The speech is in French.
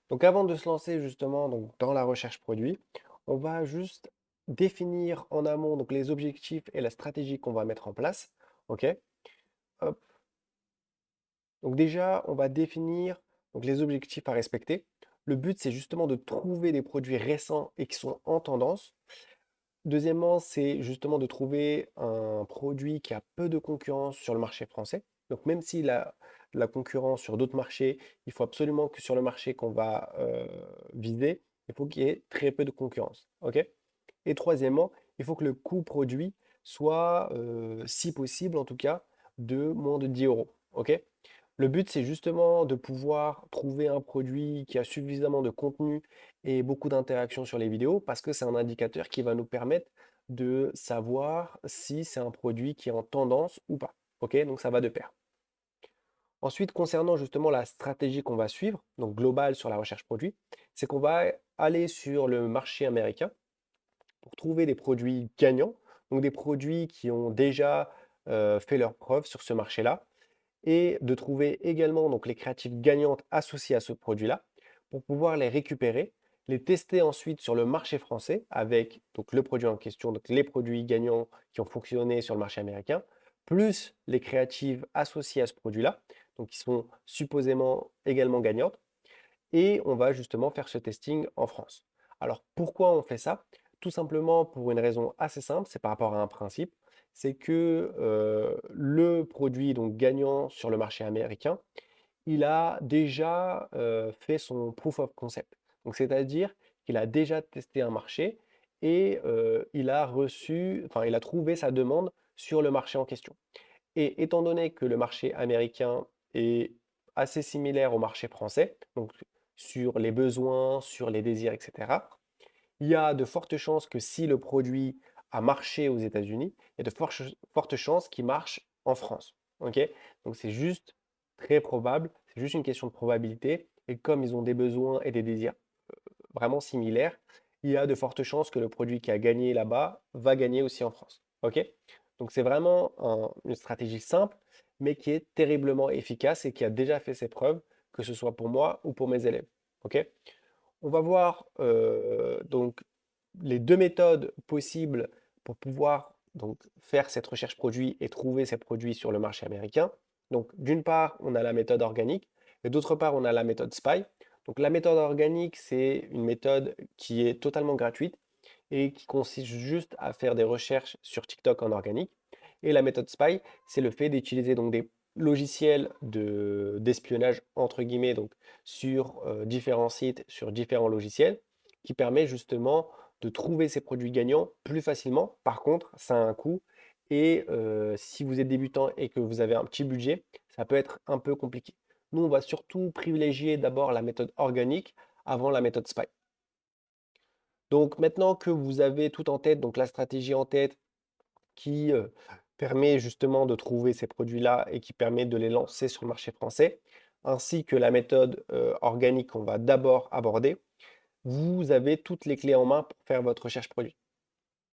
Donc avant de se lancer justement donc, dans la recherche produit, on va juste définir en amont donc, les objectifs et la stratégie qu'on va mettre en place. OK? Hop. Donc déjà, on va définir donc, les objectifs à respecter. Le but, c'est justement de trouver des produits récents et qui sont en tendance. Deuxièmement, c'est justement de trouver un produit qui a peu de concurrence sur le marché français. Donc même s'il a de la concurrence sur d'autres marchés, il faut absolument que sur le marché qu'on va viser, il faut qu'il y ait très peu de concurrence. OK? Et troisièmement, il faut que le coût produit soit, si possible en tout cas, de moins de 10 euros. OK? Le but, c'est justement de pouvoir trouver un produit qui a suffisamment de contenu et beaucoup d'interactions sur les vidéos parce que c'est un indicateur qui va nous permettre de savoir si c'est un produit qui est en tendance ou pas. OK? Donc ça va de pair. Ensuite, concernant justement la stratégie qu'on va suivre, donc globale sur la recherche produit, c'est qu'on va aller sur le marché américain pour trouver des produits gagnants, donc des produits qui ont déjà fait leurs preuves sur ce marché-là, et de trouver également donc, les créatives gagnantes associées à ce produit-là pour pouvoir les récupérer, les tester ensuite sur le marché français avec donc, le produit en question, donc les produits gagnants qui ont fonctionné sur le marché américain, plus les créatives associées à ce produit-là, donc qui sont supposément également gagnantes et on va justement faire ce testing en France. Alors pourquoi on fait ça? Tout simplement pour une raison assez simple, c'est par rapport à un principe, c'est que le produit donc gagnant sur le marché américain, il a déjà fait son proof of concept. Donc c'est-à-dire qu'il a déjà testé un marché et il a reçu, enfin il a trouvé sa demande sur le marché en question. Et étant donné que le marché américain est assez similaire au marché français, donc sur les besoins, sur les désirs, etc., il y a de fortes chances que si le produit a marché aux États-Unis, il y a de fortes chances qu'il marche en France. Ok? Donc c'est juste très probable, c'est juste une question de probabilité. Et comme ils ont des besoins et des désirs vraiment similaires, il y a de fortes chances que le produit qui a gagné là-bas va gagner aussi en France. OK? Donc c'est vraiment une stratégie simple, mais qui est terriblement efficace et qui a déjà fait ses preuves, que ce soit pour moi ou pour mes élèves. OK? On va voir donc les deux méthodes possibles pour pouvoir donc, faire cette recherche produit et trouver ces produits sur le marché américain. Donc d'une part, on a la méthode organique et d'autre part, on a la méthode SPY. Donc la méthode organique, c'est une méthode qui est totalement gratuite et qui consiste juste à faire des recherches sur TikTok en organique. Et la méthode SPY, c'est le fait d'utiliser donc des logiciels d'espionnage entre guillemets donc sur différents sites, sur différents logiciels, qui permet justement de trouver ces produits gagnants plus facilement. Par contre, ça a un coût et si vous êtes débutant et que vous avez un petit budget, ça peut être un peu compliqué. Nous, on va surtout privilégier d'abord la méthode organique avant la méthode SPY. Donc maintenant que vous avez tout en tête, donc la stratégie en tête qui permet justement de trouver ces produits-là et qui permet de les lancer sur le marché français, ainsi que la méthode organique qu'on va d'abord aborder, vous avez toutes les clés en main pour faire votre recherche produit.